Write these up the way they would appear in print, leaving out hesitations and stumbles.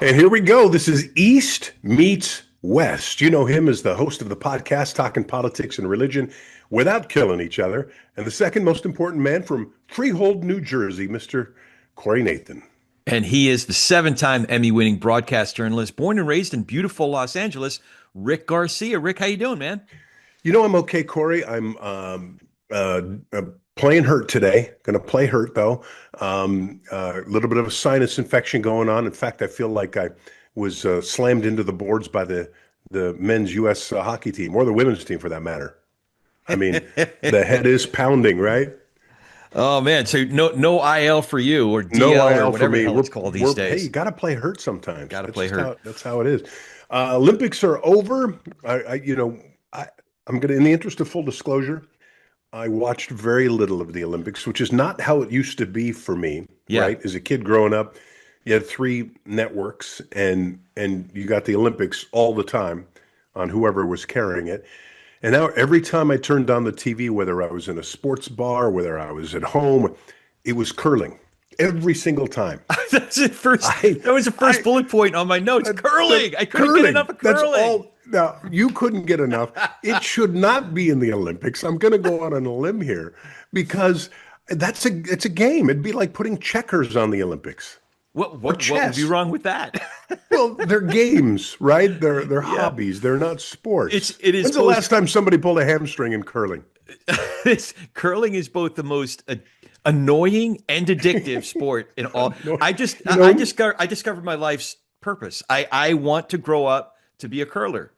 And here we go. This is East Meets West. You know him as the host of the podcast, Talking Politics and Religion Without Killing Each Other. And the second most important man from Freehold, New Jersey, Mr. Corey Nathan. And he is the 7-time Emmy-winning broadcast journalist, born and raised in beautiful Los Angeles, Rick Garcia. Rick, how you doing, man? You know, I'm okay, Corey. I'm playing hurt today. Going to play hurt, though. A little bit of a sinus infection going on. In fact, I feel like I was slammed into the boards by the men's U.S. hockey team, or the women's team for that matter. I mean, the head is pounding, right? Oh, man. So no IL for you, or DL, no IL or whatever for me. The hell it's called these days. Hey, you got to play hurt sometimes. Got to play hurt. That's how it is. Olympics are over. I'm going to, in the interest of full disclosure, I watched very little of the Olympics, which is not how it used to be for me, right? As a kid growing up, you had 3 networks and you got the Olympics all the time on whoever was carrying it. And now every time I turned on the TV, whether I was in a sports bar, whether I was at home, it was curling. Every single time. That was the first bullet point on my notes. Curling. I couldn't get enough of curling. That's all. Now, you couldn't get enough. It should not be in the Olympics. I'm going to go out on a limb here because it's a game. It'd be like putting checkers on the Olympics. What would be wrong with that? Well, they're games, right? They're hobbies. They're not sports. It is. When's the last time somebody pulled a hamstring in curling? Curling is both the most annoying and addictive sport in all. I discovered my life's purpose. I want to grow up to be a curler.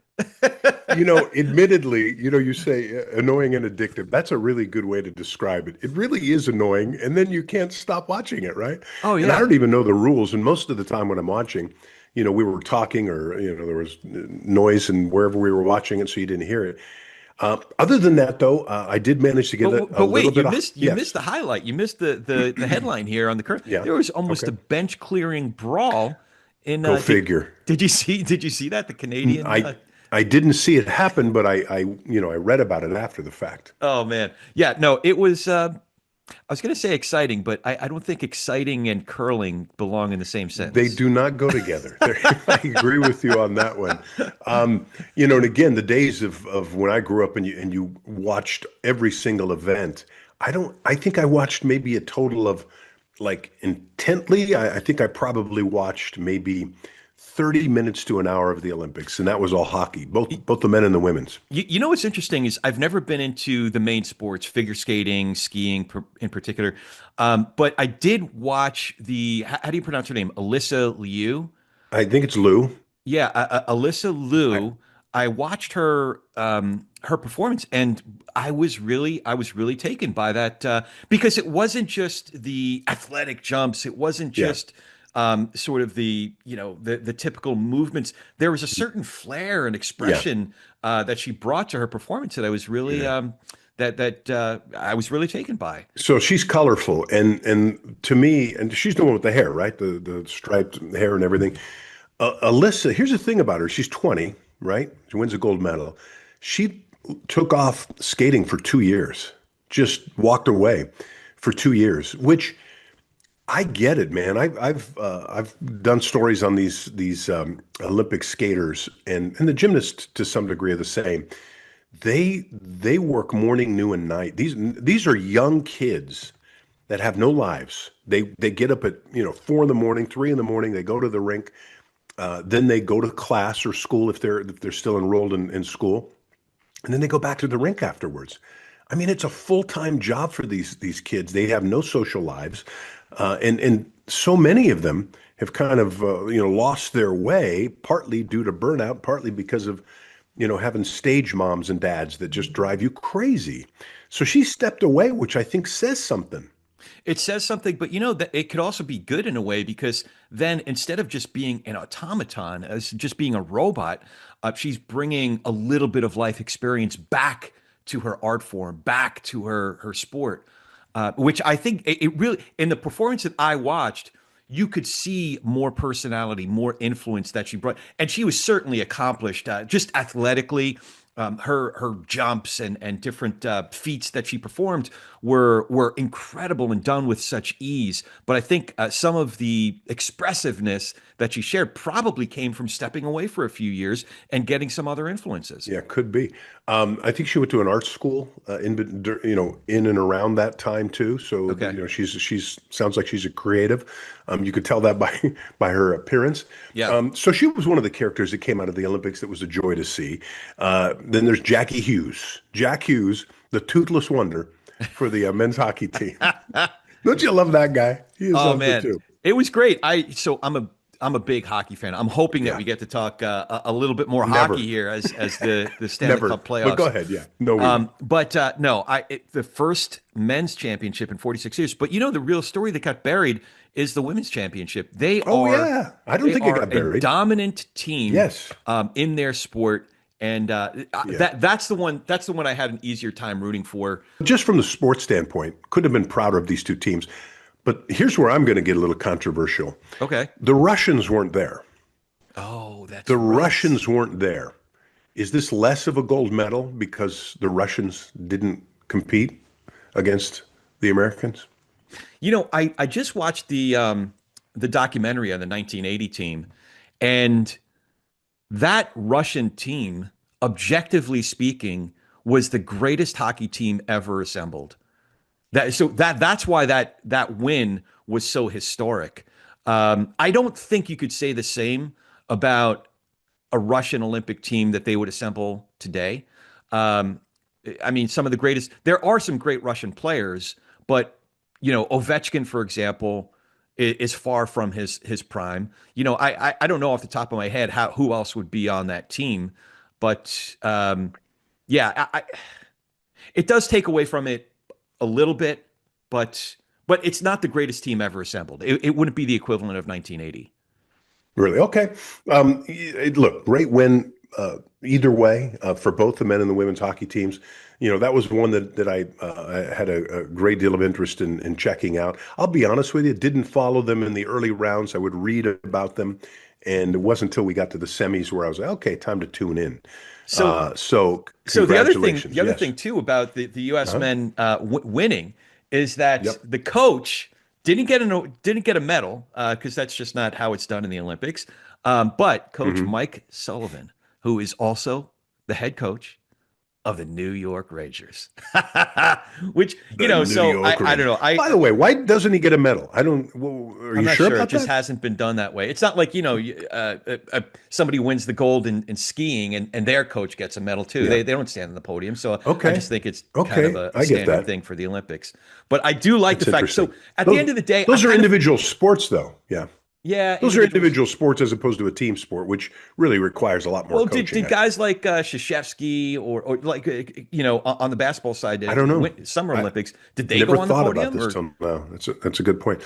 Admittedly, you say annoying and addictive. That's a really good way to describe it. It really is annoying, and then you can't stop watching it, right? Oh, yeah. And I don't even know the rules. And most of the time when I'm watching, we were talking or, there was noise and wherever we were watching it, so you didn't hear it. Other than that, though, I did manage to get a little bit. You missed the highlight. You missed the headline here on the current. Yeah. There was almost a bench clearing brawl. Go figure. Did you see that the Canadian? I didn't see it happen, but I read about it after the fact. Oh man, yeah, no, it was. I was going to say exciting, but I don't think exciting and curling belong in the same sentence. They do not go together. I agree with you on that one. And again, the days of when I grew up and you watched every single event. I think I watched maybe a total of, like, intently. I think I probably watched maybe 30 minutes to an hour of the Olympics, and that was all hockey, both the men and the women's. You know what's interesting is I've never been into the main sports, figure skating, skiing in particular, but I did watch how do you pronounce her name? Alyssa Liu? I think it's Liu. Yeah, Alyssa Liu. I watched her performance, and I was really taken by that because it wasn't just the athletic jumps, it wasn't just sort of the typical movements. There was a certain flair and expression that she brought to her performance that I was really I was really taken by. So she's colorful, and to me, and she's the one with the hair, right? The striped hair and everything. Alyssa, here's the thing about her: she's 20, right? She wins a gold medal. She took off skating for 2 years, just walked away for 2 years, which. I get it, man. I've done stories on these Olympic skaters and the gymnasts to some degree are the same. They work morning, noon, and night. These are young kids that have no lives. They get up at 4 in the morning, 3 in the morning. They go to the rink, then they go to class or school if they're still enrolled in school, and then they go back to the rink afterwards. I mean, it's a full-time job for these kids. They have no social lives. And so many of them have kind of, lost their way, partly due to burnout, partly because of, having stage moms and dads that just drive you crazy. So she stepped away, which I think says something. It says something, but that it could also be good in a way, because then instead of just being an automaton, as just being a robot, she's bringing a little bit of life experience back to her art form, back to her sport. Which I think it really, in the performance that I watched, you could see more personality, more influence that she brought, and she was certainly accomplished, just athletically. Her jumps and different feats that she performed were incredible and done with such ease. But I think some of the expressiveness that she shared probably came from stepping away for a few years and getting some other influences. Yeah, could be. I think she went to an art school in and around that time too. So Okay. she's sounds like she's a creative. You could tell that by by her appearance. Yeah. So she was one of the characters that came out of the Olympics that was a joy to see. Then there's Jackie Hughes, Jack Hughes, the toothless wonder for the men's hockey team. Don't you love that guy? He is Oh something man, too. it was great. I'm a big hockey fan. I'm hoping that Yeah, we get to talk a little bit more hockey never, here as the Stanley never. Cup But go playoffs. ahead. Yeah, no, we won't. But no, the first men's championship in 46 years. But the real story that got buried is the women's championship. They Oh are yeah, I don't they think it are got a buried. dominant team Yes. in their sport, and Yeah. that's the one. That's the one I had an easier time rooting for. Just from the sports standpoint, could have been prouder of these two teams. But here's where I'm going to get a little controversial. Okay. The Russians weren't there. Oh, that's The right. Russians weren't there. Is this less of a gold medal because the Russians didn't compete against the Americans? I just watched the documentary on the 1980 team, and that Russian team, objectively speaking, was the greatest hockey team ever assembled. That's why that win was so historic. I don't think you could say the same about a Russian Olympic team that they would assemble today. Um, I mean, some of the greatest. There are some great Russian players, but Ovechkin, for example, is far from his prime. I don't know off the top of my head who else would be on that team, but yeah, it does take away from it a little bit, but it's not the greatest team ever assembled. It wouldn't be the equivalent of 1980. Really? Okay. Look, great win either way for both the men and the women's hockey teams. That was one that I had a great deal of interest in checking out. I'll be honest with you, didn't follow them in the early rounds. I would read about them, and it wasn't until we got to the semis where I was like, okay, time to tune in. So So So congratulations. the other Yes. thing too about the U.S. Uh-huh. men winning is that Yep. the coach didn't get a medal because that's just not how it's done in the Olympics. But Coach Hmm. Mike Sullivan, who is also the head coach of the New York Rangers, which The New so York I don't Rangers. know. By the way, why doesn't he get a medal? I don't. Well, are I'm you not sure sure. It about just that? hasn't been done that way. It's not like, somebody wins the gold in skiing and their coach gets a medal too. Yeah. They don't stand on the podium. So I Okay. just think it's kind of Okay. a I get standard that. thing for the Olympics. But I do like the That's fact. So interesting. at the Those end of the day, I those are kind of, individual sports, though. Yeah. yeah, Those are individuals. individual sports as opposed to a team sport, which really requires a lot more Well, did, coaching, did I think. guys like Krzyzewski or like, on the basketball side, I don't know. Summer I Olympics, did they never go on the thought about podium this or? till now. That's a good point.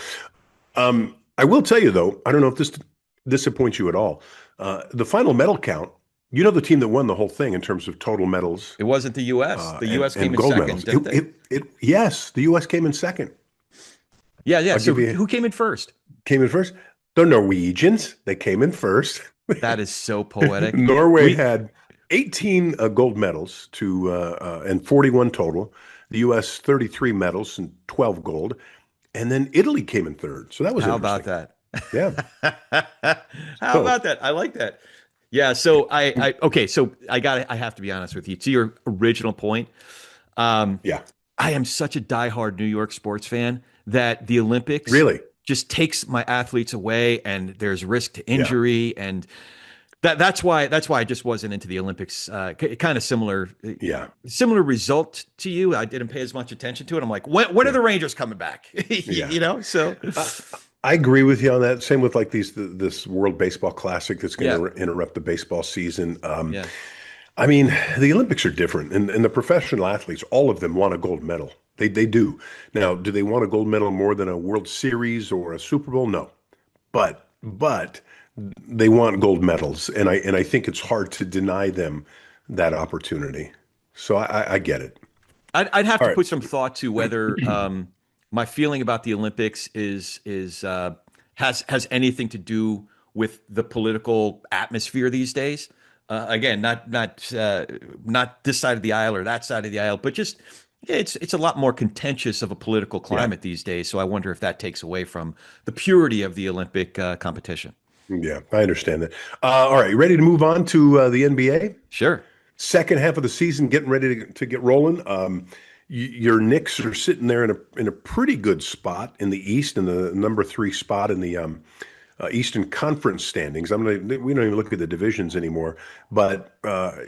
I will tell you though, I don't know if this disappoints you at all. The final medal count, the team that won the whole thing in terms of total medals It wasn't the U.S. The and U.S. came in gold second, medals. didn't they? Yes, the U.S. came in second. Yeah, yeah. I'll So give who, you who came in first? came in first. The Norwegians, they came in first. That is so poetic. Norway We had 18 gold medals and 41 total. The U.S. 33 medals and 12 gold, and then Italy came in third. So that was How about interesting. that? Yeah. How So about that? I like that. Yeah. So okay. So I have to be honest with you. To your original point, um, yeah, I am such a diehard New York sports fan that the Olympics really. just takes my athletes away, and there's risk to Yeah, injury, and that's why I just wasn't into the Olympics. Kind of yeah, similar result to you. I didn't pay as much attention to it. I'm like, when are yeah, the Rangers coming back? yeah. So I, I agree with you on that. Same with like this World Baseball Classic that's going yeah, to interrupt the baseball season. yeah. I mean, the Olympics are different, and the professional athletes, all of them want a gold medal. They do. Now, do they want a gold medal more than a World Series or a Super Bowl? No, but they want gold medals, and I think it's hard to deny them that opportunity. So I get it. I'd have All to right. put some thought to whether my feeling about the Olympics is has anything to do with the political atmosphere these days. Again, not this side of the aisle or that side of the aisle, but just yeah, it's a lot more contentious of a political Yeah. climate these days. So I wonder if that takes away from the purity of the Olympic competition. Yeah, I understand that. All right, you ready to move on to the NBA? Sure. Second half of the season, getting ready to get rolling. Your Knicks are sitting there in a pretty good spot in the East, in the number three spot in the Eastern Conference standings. We don't even look at the divisions anymore, but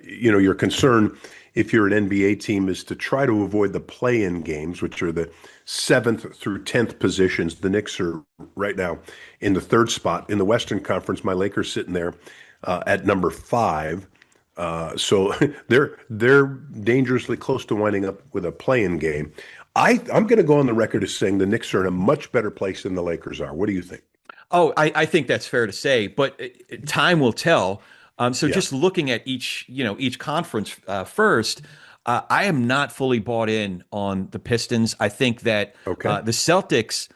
your concern if you're an NBA team is to try to avoid the play-in games, which are the seventh through 10th positions. The Knicks are right now in the third spot in the Western Conference. My Lakers sitting there at number five. So they're dangerously close to winding up with a play-in game. I'm going to go on the record as saying the Knicks are in a much better place than the Lakers are. What do you think? Oh, I think that's fair to say, but time will tell. So Yeah. just looking at each conference first, I am not fully bought in on the Pistons. I think that Okay. the Celtics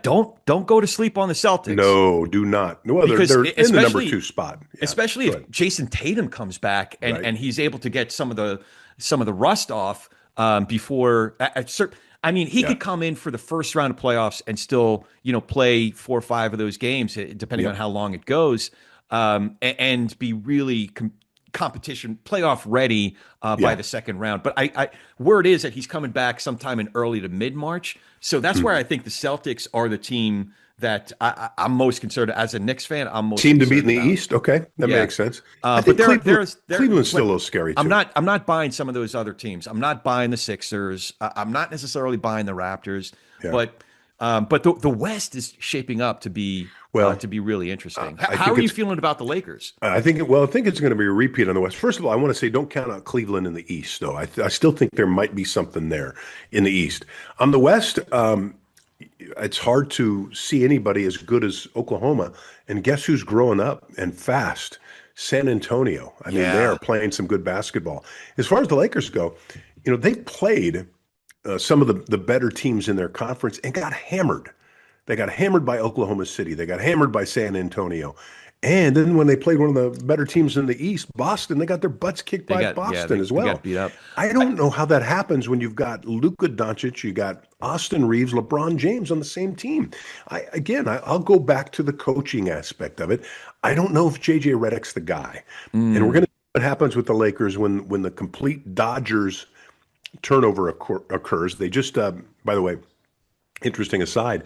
don't go to sleep on the Celtics No, do not. No, because they're in the number two spot. Yeah. especially Go if ahead. Jason Tatum comes back and Right. and he's able to get some of the rust off before I mean, he Yeah. could come in for the first round of playoffs and still, play 4 or 5 of those games, depending on Yep. how long it goes, and be really competition playoff ready by Yeah. the second round. But word is that he's coming back sometime in early to mid March, so that's where Mhm. I think the Celtics are the team that I'm most concerned as a Knicks fan. I'm most Team to beat in concerned the about. East. Okay, that Yeah. makes sense. I But think there, Cleveland's still a but little scary I'm too. not buying some of those other teams. I'm not buying the Sixers. I'm not necessarily buying the Raptors, Yeah. but the West is shaping up Well, to be really interesting. I How think are you it's feeling about the Lakers? I think it's going to be a repeat on the West. First of all, I want to say don't count out Cleveland in the East, though. I still think there might be something there in the East. On the West, it's hard to see anybody as good as Oklahoma. And guess who's growing up and fast? San Antonio. I mean, they are Yeah, playing some good basketball. As far as the Lakers go, they played some of the better teams in their conference and got hammered. They got hammered by Oklahoma City. They got hammered by San Antonio. And then when they played one of the better teams in the East, Boston, they got their butts kicked by Boston as they got well. beat up. I I, don't know how that happens when you've got Luka Doncic, you got Austin Reeves, LeBron James on the same team. I'll go back to the coaching aspect of it. I don't know if JJ Redick's the guy. And we're going mm, to see what happens with the Lakers when the complete Dodgers turnover occurs. They just, by the way, interesting aside,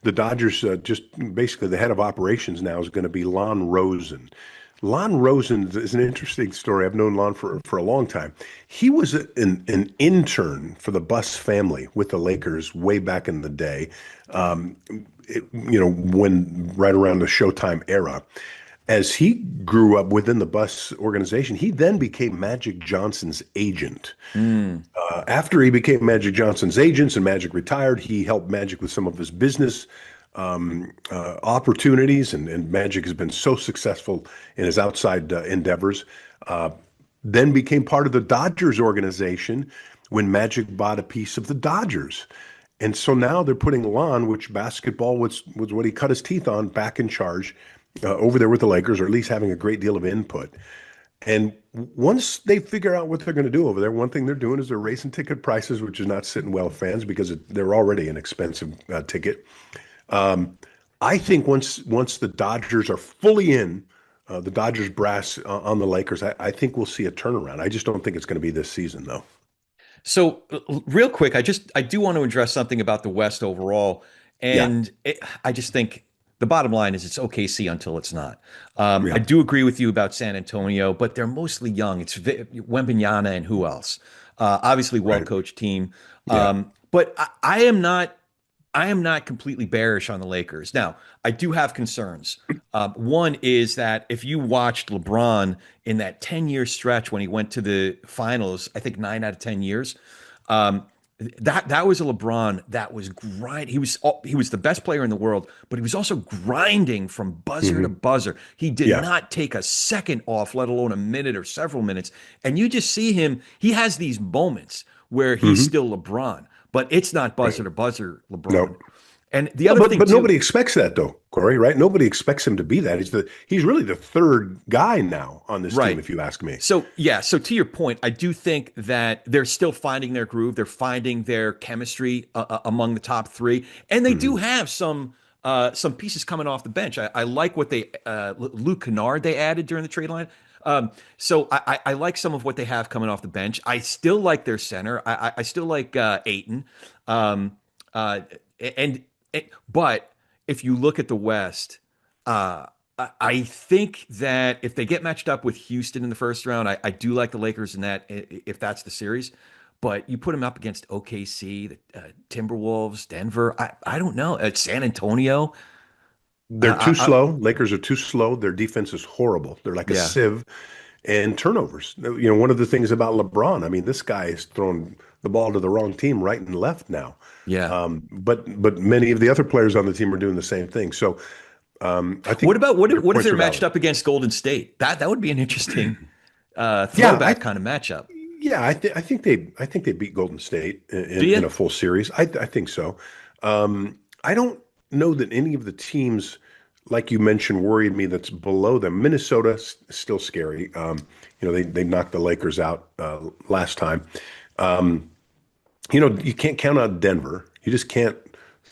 the Dodgers just basically the head of operations now is going to be Lon Rosen. Lon Rosen is an interesting story. I've known Lon for a long time. He was an intern for the Buss family with the Lakers way back in the day, when right around the Showtime era. As he grew up within the Buss organization, he then became Magic Johnson's agent. mm. After he became Magic Johnson's agent and Magic retired, he helped Magic with some of his business opportunities, and Magic has been so successful in his outside endeavors. Uh, then became part of the Dodgers organization when Magic bought a piece of the Dodgers. And so now they're putting Lon, which basketball was what he cut his teeth on, back in charge over there with the Lakers, or at least having a great deal of input. And once they figure out what they're going to do over there, one thing they're doing is they're raising ticket prices, which is not sitting well with fans because they're already an expensive ticket. Um, I think once the Dodgers are fully in, the Dodgers brass on the Lakers, I think we'll see a turnaround. I just don't think it's going to be this season, though. So, real quick, I do want to address something about the West overall, Yeah, and I just think the bottom line is it's OKC until it's not. I yeah, do agree with you about San Antonio, but they're mostly young. It's Wembanyama and who else? Obviously, well right. coached team. Yeah. But I am not completely bearish on the Lakers. Now, I do have concerns. One is that if you watched LeBron in that 10-year stretch when he went to the finals, I think 9 out of 10 years, um, that was a LeBron that was grind. He was the best player in the world, but he was also grinding from buzzer to Hmm. buzzer. He did Yeah. not take a second off, let alone a minute or several minutes. And you just see him. He has these moments where he's Hmm. still LeBron, but it's not buzzer Right. to buzzer LeBron. No. And the Well, other thing but too, nobody expects that though, Corey, right? Nobody expects him to be that. He's really the third guy now on this team, right? if you ask me. So yeah, so to your point, I do think that they're still finding their groove. They're finding their chemistry among the top three, and they do Mhm. have some pieces coming off the bench. I like what they Luke Kennard they added during the trade line. So I like some of what they have coming off the bench. I still like their center. I still like Aiton. Um, uh, and, but if you look at the West, I think that if they get matched up with Houston in the first round, I do like the Lakers in that if that's the series. But you put them up against OKC, the Timberwolves, Denver. I don't know. San Antonio. They're too I slow. Lakers are too slow. Their defense is horrible. They're like a yeah, sieve and turnovers. One of the things about LeBron, I mean, this guy is throwing the ball to the wrong team right and left now. yeah. But many of the other players on the team are doing the same thing. So I What think about your what if points they're are matched valid. up against Golden State? That would be an interesting Yeah, throwback kind of matchup. I think they beat Golden State Do in you? a full series. I think so. I don't know that any of the teams, like you mentioned, worried me that's below them. Minnesota still scary. They knocked the Lakers out last time. Um, you can't count on Denver. You just can't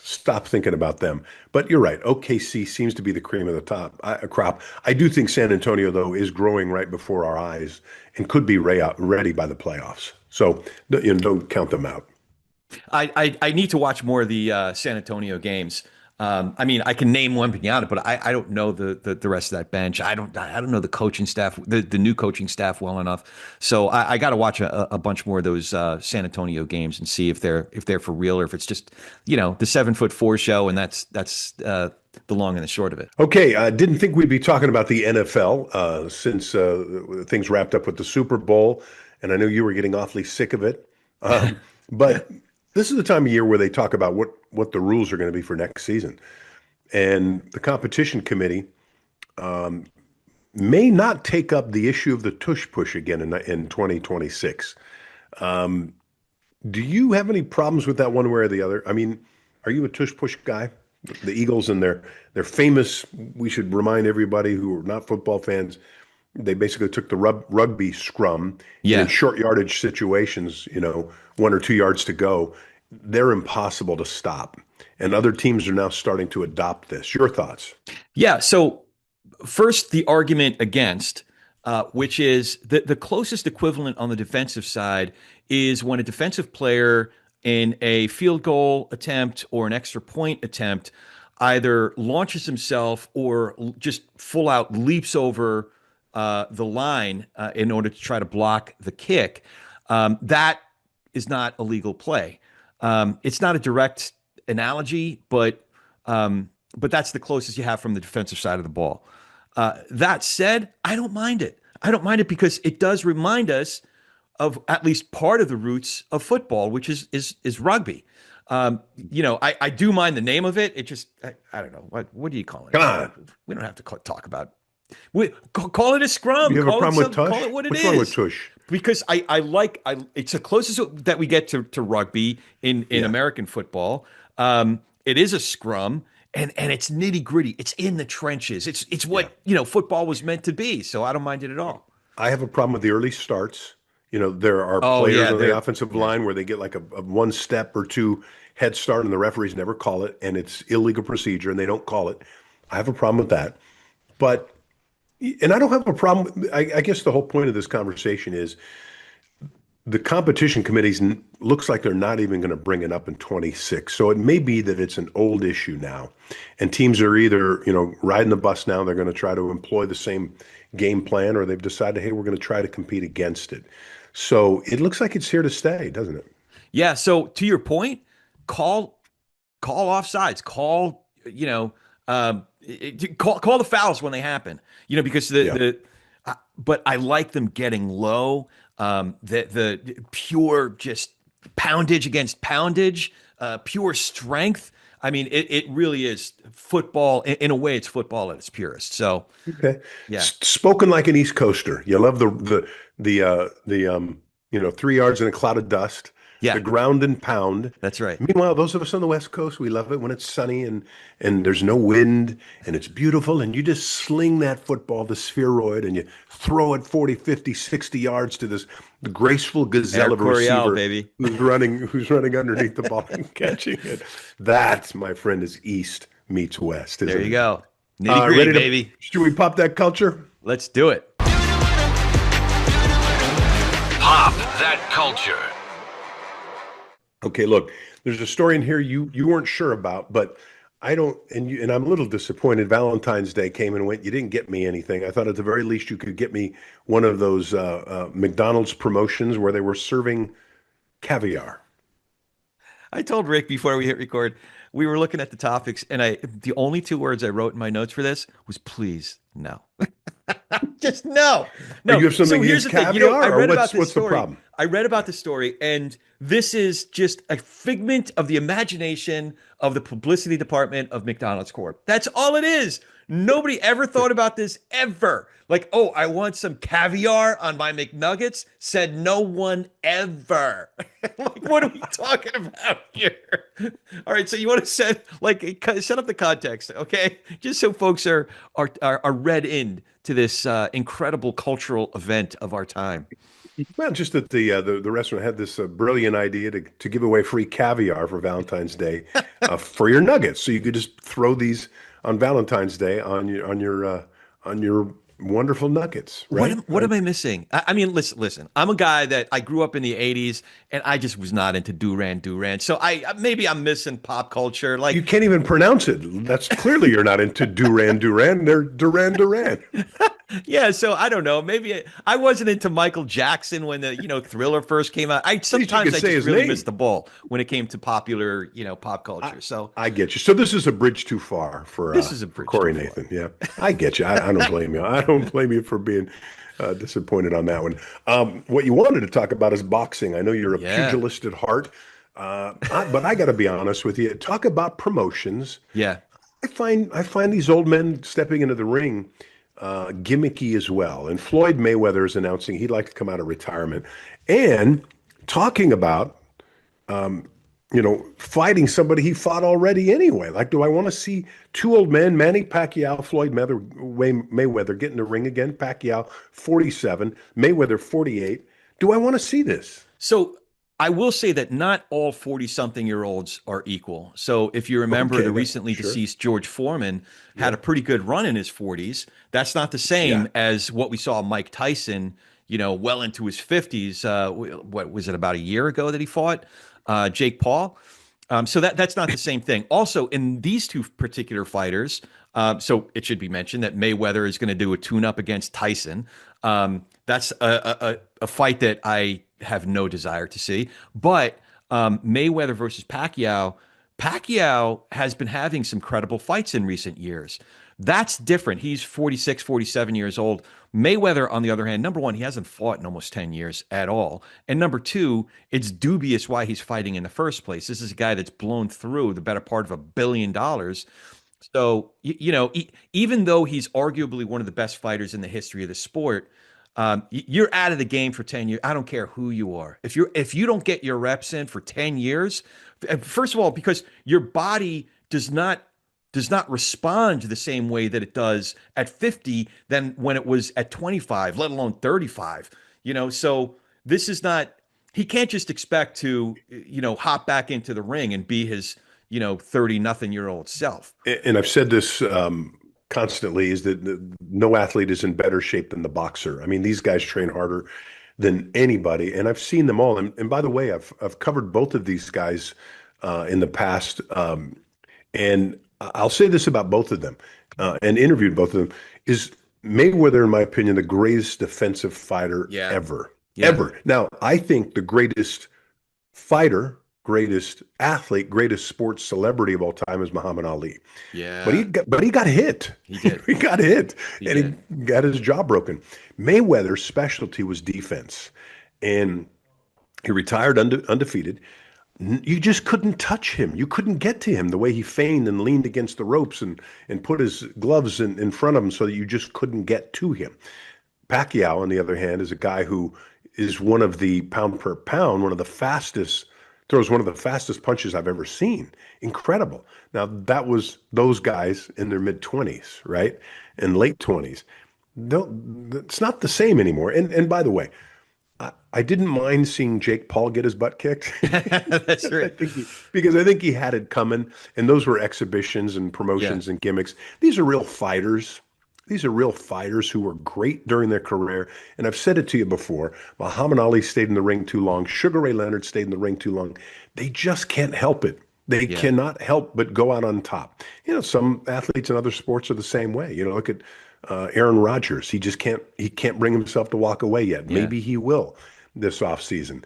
stop thinking about them. But you're right. OKC seems to be the cream of the crop. I do think San Antonio, though, is growing right before our eyes and could be ready by the playoffs. So don't count them out. I need to watch more of the San Antonio games. I mean, I can name one pinata, but I don't know the rest of that bench. I don't know the coaching staff, the new coaching staff well enough. So I got to watch a bunch more of those San Antonio games and see if they're for real or if it's just the 7'4" show and that's the long and the short of it. Okay, I didn't think we'd be talking about the NFL since things wrapped up with the Super Bowl, and I know you were getting awfully sick of it. But this is the time of year where they talk about what the rules are going to be for next season. And the competition committee may not take up the issue of the tush push again in 2026. Do you have any problems with that one way or the other? I mean, are you a tush push guy? The Eagles and their famous, we should remind everybody who are not football fans, they basically took the rugby scrum and in Yeah. short yardage situations, 1 or 2 yards to go, they're impossible to stop. And other teams are now starting to adopt this. Your thoughts? Yeah. So first, the argument against, which is the closest equivalent on the defensive side is when a defensive player in a field goal attempt or an extra point attempt either launches himself or just full out leaps over the line in order to try to block the kick. That is not a legal play. It's not a direct analogy, but that's the closest you have from the defensive side of the ball. That said, I don't mind it. I don't mind it because it does remind us of at least part of the roots of football, which is rugby. I do mind the name of it. It just I don't know what do you call it? Come on. We don't have to talk about. Call it a scrum. You have a Call it problem with some. Call tush? it what it What's wrong with is. tush? Because it's the closest that we get to rugby in Yeah. American football. It is a scrum and it's nitty gritty. It's in the trenches. It's Yeah. what football was meant to be. So I don't mind it at all. I have a problem with the early starts. There are Oh players yeah, on the they're offensive yeah. line where they get like a 1 step or two head start and the referees never call it and it's illegal procedure and they don't call it. I have a problem with that. But, and I don't have a problem. I guess the whole point of this conversation is the competition committees looks like they're not even going to bring it up in 26. So it may be that it's an old issue now. And teams are either, riding the bus now, they're going to try to employ the same game plan, or they've decided, hey, we're going to try to compete against it. So it looks like it's here to stay, doesn't it? Yeah. So to your point, call offsides. Call the fouls when they happen. Because Yeah. but I like them getting low. The pure just poundage against poundage, pure strength. I mean, it really is football. In a way, it's football at its purest. So Okay. yeah, Spoken like an East Coaster. You love the 3 yards in a cloud of dust. Yeah, the ground and pound. that's right. Meanwhile, those of us on the West Coast, we love it when it's sunny and there's no wind and it's beautiful and you just sling that football, the spheroid, and you throw it 40, 50, 60 yards to this graceful Air gazelle of a Coryell, receiver baby. who's running underneath the ball and catching it. That, my friend, is East meets West, There isn't you it? go. Nitty gritty, Ready to, baby. should we pop that culture? Let's do it. Pop that culture. Okay, look, there's a story in here you weren't sure about, but I don't, and I'm a little disappointed. Valentine's Day came and went. You didn't get me anything. I thought at the very least you could get me one of those McDonald's promotions where they were serving caviar. I told Rick before we hit record, we were looking at the topics, and the only two words I wrote in my notes for this was please no. Just no. Or No. you have something So here's against the thing. caviar, I or read about this what's the story. problem? I read about the story, and this is just a figment of the imagination of the publicity department of McDonald's Corp. That's all it is. Nobody ever thought about this ever. Like, oh, I want some caviar on my McNuggets. Said no one ever. Like, what are we talking about here? All right, so you want to set up the context, okay? Just so folks are read in to this incredible cultural event of our time. Well, just that the restaurant had this brilliant idea to give away free caviar for Valentine's Day for your nuggets, so you could just throw these on Valentine's Day on your wonderful nuggets, right? What am I missing? I mean, listen. I'm a guy that I grew up in the '80s, and I just was not into Duran. So maybe I'm missing pop culture. Like, You can't even pronounce it. That's clearly you're not into Duran. They're Duran. yeah. So I don't know. Maybe I wasn't into Michael Jackson when the Thriller first came out. Sometimes could I say just his really name. missed the ball when it came to popular pop culture. So I get you. So this is a bridge too far for this is a bridge Corey too far. Nathan. Yeah, I get you. I don't blame you. I don't blame you for being disappointed on that one. What you wanted to talk about is boxing. I know you're a Yeah. pugilist at heart, but I got to be honest with you. Talk about promotions. Yeah. I find these old men stepping into the ring gimmicky as well. And Floyd Mayweather is announcing he'd like to come out of retirement and talking about fighting somebody he fought already anyway. Like, do I want to see two old men, Manny Pacquiao, Floyd Mayweather, get in the ring again? Pacquiao 47, Mayweather 48. Do I want to see this? So I will say that not all 40-something-year-olds are equal. So if you remember, Okay, the recently sure. deceased George Foreman had a pretty good run in his 40s. That's not the same Yeah. as what we saw Mike Tyson, well into his 50s. What was it, about a year ago that he fought Jake Paul? So that's not the same thing. Also, in these two particular fighters, so it should be mentioned that Mayweather is going to do a tune-up against Tyson. That's a fight that I have no desire to see. But Mayweather versus Pacquiao, Pacquiao has been having some credible fights in recent years. That's different. He's 46, 47 years old. Mayweather, on the other hand, number one, he hasn't fought in almost 10 years at all. And number two, it's dubious why he's fighting in the first place. This is a guy that's blown through the better part of $1 billion. So, even though he's arguably one of the best fighters in the history of the sport, you're out of the game for 10 years. I don't care who you are. If you don't get your reps in for 10 years, first of all, because your body does not respond the same way that it does at 50 than when it was at 25, let alone 35. So this is not, he can't just expect to, hop back into the ring and be his, 30-nothing-year-old self. And I've said this constantly, is that no athlete is in better shape than the boxer. I mean, these guys train harder than anybody, and I've seen them all. And by the way, I've covered both of these guys in the past, and I'll say this about both of them, and interviewed both of them, is Mayweather, in my opinion, the greatest defensive fighter ever. Yeah. Ever. Now, I think the greatest fighter, greatest athlete, greatest sports celebrity of all time is Muhammad Ali. Yeah. But he got hit. He did. He got hit, He and he got his jaw broken. Mayweather's specialty was defense, and he retired undefeated. You just couldn't touch him. You couldn't get to him the way he feigned and leaned against the ropes and put his gloves in front of him so that you just couldn't get to him. Pacquiao, on the other hand, is a guy who is one of the pound per pound, one of the fastest throws one of the fastest punches I've ever seen. Incredible. Now that was those guys in their mid-20s, right? And late 20s. No, it's not the same anymore. And by the way, I didn't mind seeing Jake Paul get his butt kicked. That's right. Because I think he had it coming, and those were exhibitions and promotions and gimmicks. These are real fighters. These are real fighters who were great during their career. And I've said it to you before. Muhammad Ali stayed in the ring too long. Sugar Ray Leonard stayed in the ring too long. They just can't help it. They cannot help but go out on top. You know, some athletes in other sports are the same way. You know, look at Aaron Rodgers. He just can't bring himself to walk away yet. Maybe he will this offseason.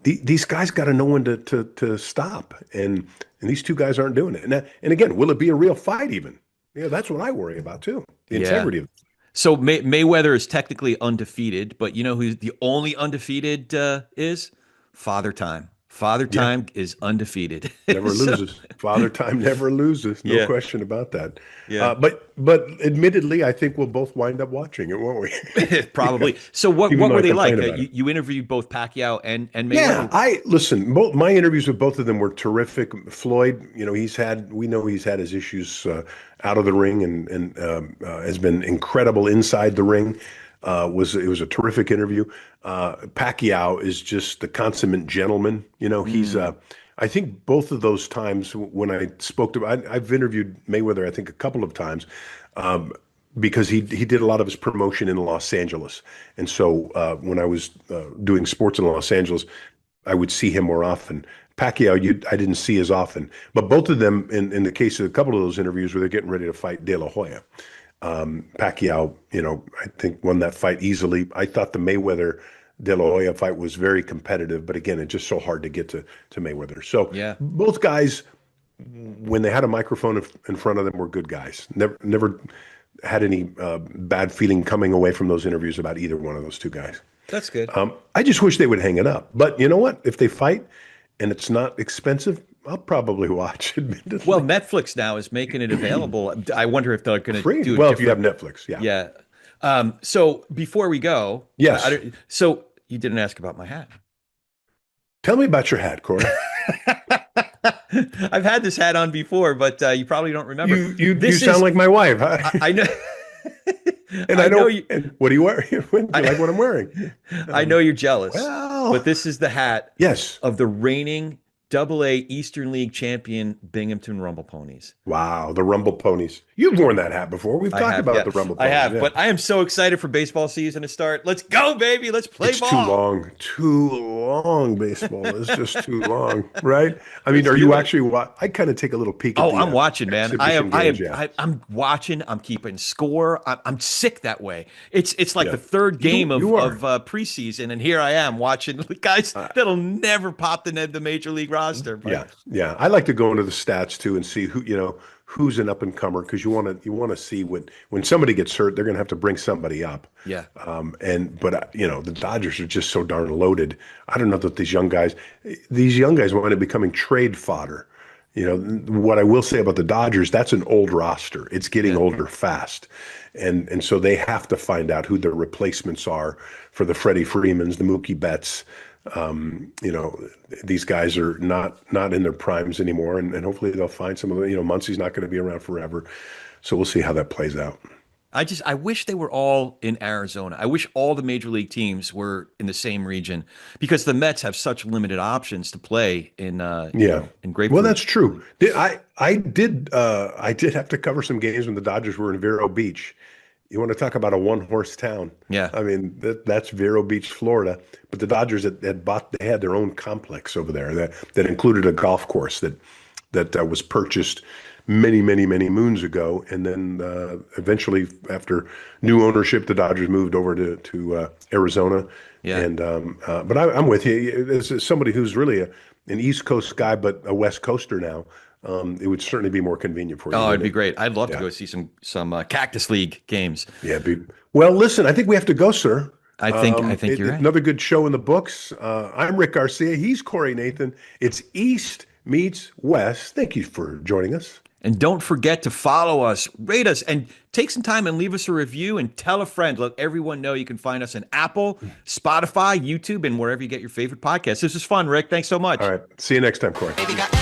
These guys got to know when to stop. And these two guys aren't doing it. And again, will it be a real fight even? Yeah, that's what I worry about too. The integrity of it. So Mayweather is technically undefeated, but you know who the only undefeated is? Father Time. Father Time is undefeated. Never loses. Father Time never loses. No question about that. Yeah. But admittedly, I think we'll both wind up watching it, won't we? Probably. So what were they like? You interviewed both Pacquiao and Mayweather. Yeah, listen. Both my interviews with both of them were terrific. Floyd, you know, we know he's had his issues out of the ring and has been incredible inside the ring. It was a terrific interview. Pacquiao is just the consummate gentleman. You know, he's I think both of those times when I spoke to I've interviewed Mayweather, I think a couple of times, because he did a lot of his promotion in Los Angeles. And so when I was doing sports in Los Angeles, I would see him more often. Pacquiao, I didn't see as often. But both of them, in the case of a couple of those interviews where they're getting ready to fight De La Hoya, Pacquiao, you know, I think won that fight easily. I thought the Mayweather De La Hoya fight was very competitive, but again, it's just so hard to get to Mayweather. So both guys, when they had a microphone in front of them, were good guys. Never had any bad feeling coming away from those interviews about either one of those two guys. That's good. I just wish they would hang it up. But you know what? If they fight and it's not expensive, I'll probably watch it. Well, Netflix now is making it available. I wonder if they're going to do it. Well, if you have Netflix, yeah. So before we go, yes. So you didn't ask about my hat. Tell me about your hat, Corey. I've had this hat on before, but you probably don't remember. You sound like my wife. Huh? I know. And I know you. And what do you wear? You like what I'm wearing? I know you're jealous. Well, but this is the hat. Yes. Of the reigning AA Eastern League champion Binghamton Rumble Ponies. Wow, the Rumble Ponies. You've worn that hat before. We've talked about the Rumble Ponies. I have, but I am so excited for baseball season to start. Let's go, baby. Let's play ball. It's too long. Too long, baseball. It's just too long, right? I mean, are you actually I kind of take a little peek at I'm watching, man. I'm watching. I'm keeping score. I'm sick that way. It's like the third game of preseason, and here I am watching the guys that'll never pop the major league roster. But. Yeah. I like to go into the stats too and see who's an up and comer, because you want to see when somebody gets hurt, they're going to have to bring somebody up. Yeah. But the Dodgers are just so darn loaded. I don't know that these young guys wind up becoming trade fodder. You know, what I will say about the Dodgers, that's an old roster. It's getting older fast. And so they have to find out who their replacements are for the Freddie Freemans, the Mookie Betts. These guys are not in their primes anymore, and hopefully they'll find some of them. Muncie's not going to be around forever. So we'll see how that plays out. I wish they were all in Arizona. I wish all the major league teams were in the same region, because the Mets have such limited options to play in Grapefruit. Well, that's true. I did have to cover some games when the Dodgers were in Vero Beach. You want to talk about a one-horse town? Yeah, I mean that's Vero Beach, Florida. But the Dodgers they had their own complex over there that included a golf course that was purchased many moons ago, and then eventually, after new ownership, the Dodgers moved over to Arizona. Yeah, and but I'm with you. As somebody who's really an East Coast guy, but a West Coaster now. It would certainly be more convenient for you. Oh, it'd be great. I'd love to go see some Cactus League games. Yeah. Well, listen, I think we have to go, sir. I think you're right. Another good show in the books. I'm Rick Garcia. He's Corey Nathan. It's East meets West. Thank you for joining us. And don't forget to follow us, rate us, and take some time and leave us a review and tell a friend. Let everyone know you can find us on Apple, Spotify, YouTube, and wherever you get your favorite podcasts. This was fun, Rick. Thanks so much. All right. See you next time, Corey. Baby got